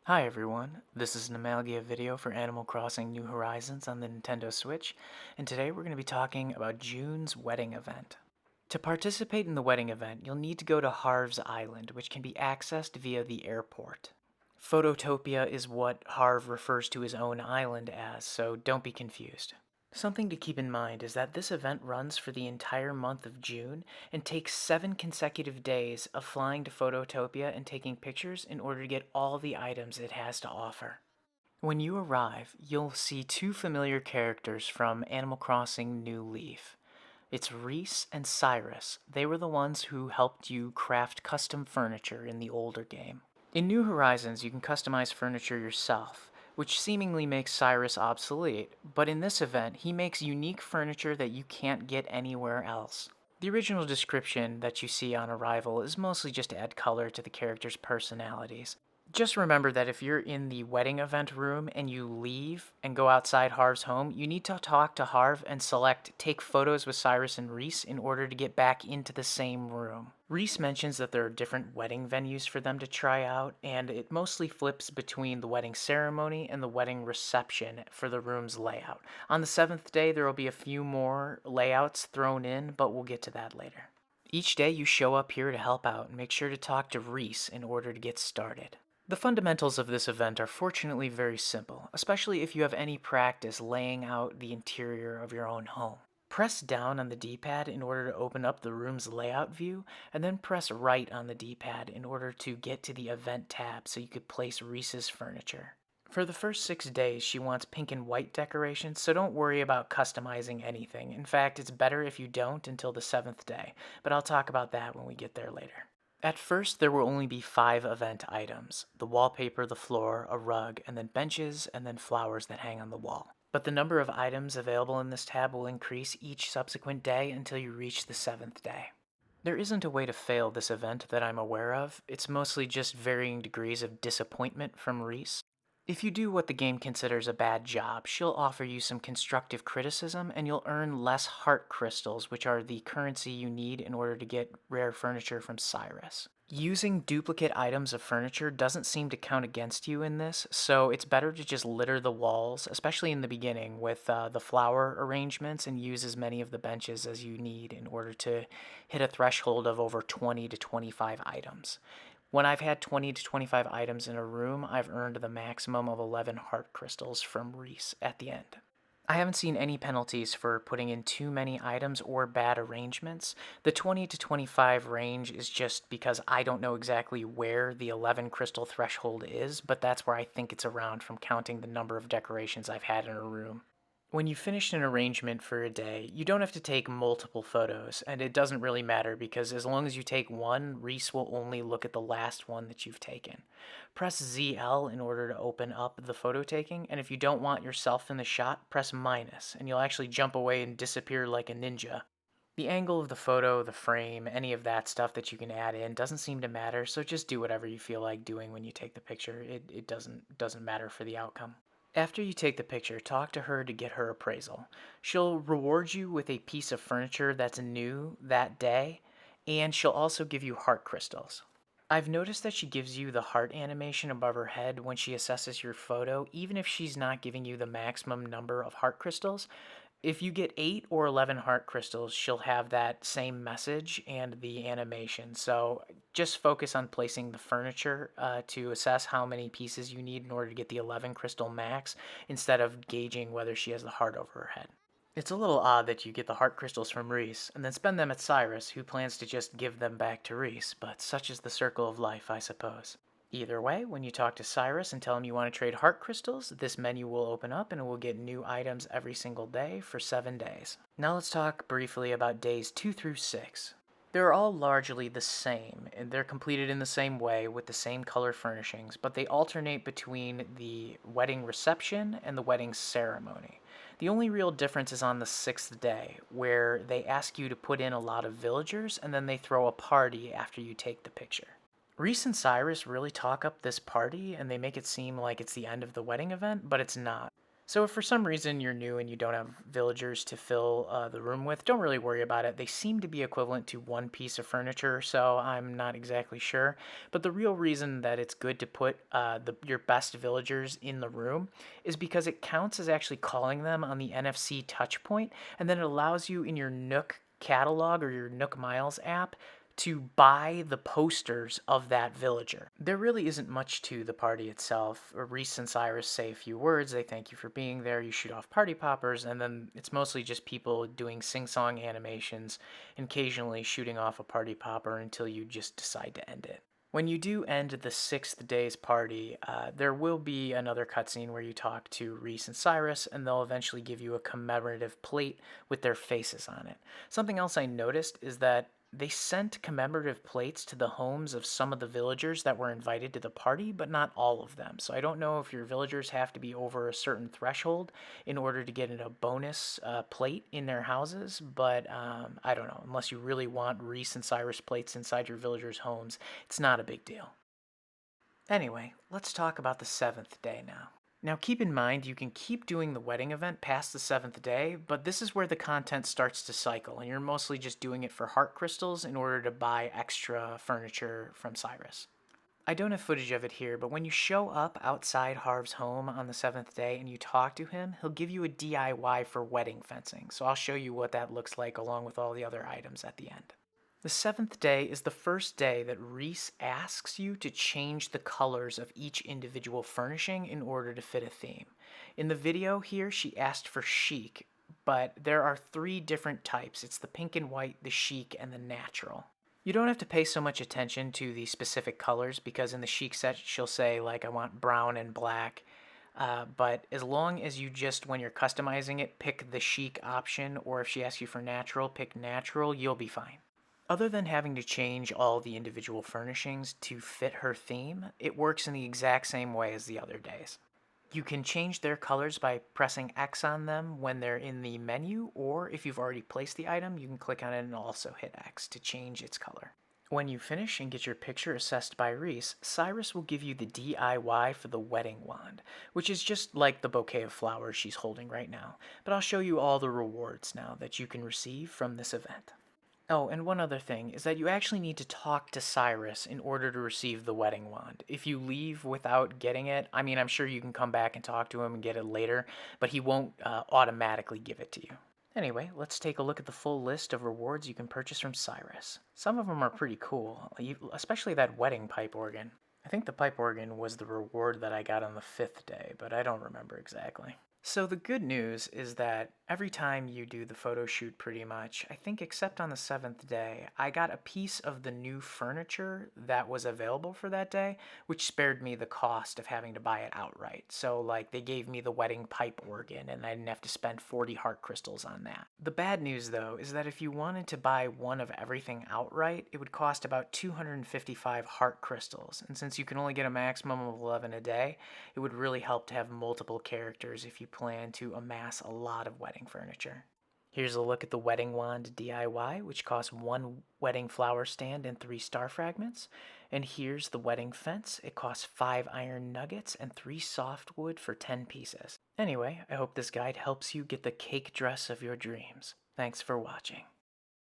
Hi everyone, this is an Amalgia video for Animal Crossing New Horizons on the Nintendo Switch, and today we're going to be talking about June's wedding event. To participate in the wedding event, you'll need to go to Harv's Island, which can be accessed via the airport. Phototopia is what Harv refers to his own island as, so don't be confused. Something to keep in mind is that this event runs for the entire month of June and takes 7 consecutive days of flying to Phototopia and taking pictures in order to get all the items it has to offer. When you arrive, you'll see two familiar characters from Animal Crossing New Leaf. It's Reese and Cyrus. They were the ones who helped you craft custom furniture in the older game. In New Horizons, you can customize furniture yourself, which seemingly makes Cyrus obsolete, but in this event, he makes unique furniture that you can't get anywhere else. The original description that you see on arrival is mostly just to add color to the characters' personalities. Just remember that if you're in the wedding event room and you leave and go outside Harv's home, you need to talk to Harv and select Take Photos with Cyrus and Reese in order to get back into the same room. Reese mentions that there are different wedding venues for them to try out, and it mostly flips between the wedding ceremony and the wedding reception for the room's layout. On the 7th day, there will be a few more layouts thrown in, but we'll get to that later. Each day you show up here to help out and make sure to talk to Reese in order to get started. The fundamentals of this event are fortunately very simple, especially if you have any practice laying out the interior of your own home. Press down on the D-pad in order to open up the room's layout view, and then press right on the D-pad in order to get to the event tab so you could place Reese's furniture. For the first 6 days, she wants pink and white decorations, so don't worry about customizing anything. In fact, it's better if you don't until the 7th day, but I'll talk about that when we get there later. At first, there will only be 5 event items: the wallpaper, the floor, a rug, and then benches, and then flowers that hang on the wall. But the number of items available in this tab will increase each subsequent day until you reach the 7th day. There isn't a way to fail this event that I'm aware of. It's mostly just varying degrees of disappointment from Reese. If you do what the game considers a bad job, she'll offer you some constructive criticism and you'll earn less heart crystals, which are the currency you need in order to get rare furniture from Cyrus. Using duplicate items of furniture doesn't seem to count against you in this, so it's better to just litter the walls, especially in the beginning, with the flower arrangements and use as many of the benches as you need in order to hit a threshold of over 20 to 25 items. When I've had 20 to 25 items in a room, I've earned the maximum of 11 heart crystals from Reese at the end. I haven't seen any penalties for putting in too many items or bad arrangements. The 20 to 25 range is just because I don't know exactly where the 11 crystal threshold is, but that's where I think it's around from counting the number of decorations I've had in a room. When you finish an arrangement for a day, you don't have to take multiple photos, and it doesn't really matter because as long as you take one, Reese will only look at the last one that you've taken. Press ZL in order to open up the photo taking, and if you don't want yourself in the shot, press minus, and you'll actually jump away and disappear like a ninja. The angle of the photo, the frame, any of that stuff that you can add in doesn't seem to matter, so just do whatever you feel like doing when you take the picture. It doesn't matter for the outcome. After you take the picture, talk to her to get her appraisal. She'll reward you with a piece of furniture that's new that day, and she'll also give you heart crystals. I've noticed that she gives you the heart animation above her head when she assesses your photo, even if she's not giving you the maximum number of heart crystals. If you get 8 or 11 heart crystals, she'll have that same message and the animation. So just focus on placing the furniture to assess how many pieces you need in order to get the 11 crystal max instead of gauging whether she has the heart over her head. It's a little odd that you get the heart crystals from Reese and then spend them at Cyrus, who plans to just give them back to Reese, but such is the circle of life, I suppose. Either way, when you talk to Cyrus and tell him you want to trade heart crystals, this menu will open up and it will get new items every single day for 7 days. Now let's talk briefly about days 2 through 6. They're all largely the same, and they're completed in the same way with the same color furnishings, but they alternate between the wedding reception and the wedding ceremony. The only real difference is on the 6th day, where they ask you to put in a lot of villagers and then they throw a party after you take the picture. Reese and Cyrus really talk up this party and they make it seem like it's the end of the wedding event, but it's not. So if for some reason you're new and you don't have villagers to fill the room with, don't really worry about it. They seem to be equivalent to one piece of furniture, so I'm not exactly sure. But the real reason that it's good to put your best villagers in the room is because it counts as actually calling them on the NFC touch point, and then it allows you in your Nook catalog or your Nook Miles app to buy the posters of that villager. There really isn't much to the party itself. Reese and Cyrus say a few words, they thank you for being there, you shoot off party poppers, and then it's mostly just people doing sing-song animations and occasionally shooting off a party popper until you just decide to end it. When you do end the sixth day's party, there will be another cutscene where you talk to Reese and Cyrus, and they'll eventually give you a commemorative plate with their faces on it. Something else I noticed is that they sent commemorative plates to the homes of some of the villagers that were invited to the party, but not all of them. So I don't know if your villagers have to be over a certain threshold in order to get a bonus plate in their houses, but I don't know. Unless you really want Reese and Cyrus plates inside your villagers' homes, it's not a big deal. Anyway, let's talk about the seventh day now. Now keep in mind you can keep doing the wedding event past the seventh day, but this is where the content starts to cycle, and you're mostly just doing it for heart crystals in order to buy extra furniture from Cyrus. I don't have footage of it here, but when you show up outside Harv's home on the seventh day and you talk to him, he'll give you a DIY for wedding fencing, so I'll show you what that looks like along with all the other items at the end. The seventh day is the first day that Reese asks you to change the colors of each individual furnishing in order to fit a theme. In the video here, she asked for chic, but there are three different types. It's the pink and white, the chic, and the natural. You don't have to pay so much attention to the specific colors because in the chic set she'll say like I want brown and black. But as long as you just, when you're customizing it, pick the chic option, or if she asks you for natural, pick natural, you'll be fine. Other than having to change all the individual furnishings to fit her theme, it works in the exact same way as the other days. You can change their colors by pressing X on them when they're in the menu, or if you've already placed the item, you can click on it and also hit X to change its color. When you finish and get your picture assessed by Reese, Cyrus will give you the DIY for the wedding wand, which is just like the bouquet of flowers she's holding right now, but I'll show you all the rewards now that you can receive from this event. Oh, and one other thing is that you actually need to talk to Cyrus in order to receive the wedding wand. If you leave without getting it, I mean, I'm sure you can come back and talk to him and get it later, but he won't automatically give it to you. Anyway, let's take a look at the full list of rewards you can purchase from Cyrus. Some of them are pretty cool, especially that wedding pipe organ. I think the pipe organ was the reward that I got on the fifth day, but I don't remember exactly. So the good news is that every time you do the photo shoot pretty much, I think except on the seventh day, I got a piece of the new furniture that was available for that day, which spared me the cost of having to buy it outright. So like they gave me the wedding pipe organ and I didn't have to spend 40 heart crystals on that. The bad news though is that if you wanted to buy one of everything outright, it would cost about 255 heart crystals. And since you can only get a maximum of 11 a day, it would really help to have multiple characters if you plan to amass a lot of wedding furniture. Here's a look at the wedding wand DIY, which costs one wedding flower stand and 3 star fragments. And here's the wedding fence. It costs 5 iron nuggets and 3 softwood for 10 pieces. Anyway, I hope this guide helps you get the cake dress of your dreams. Thanks for watching.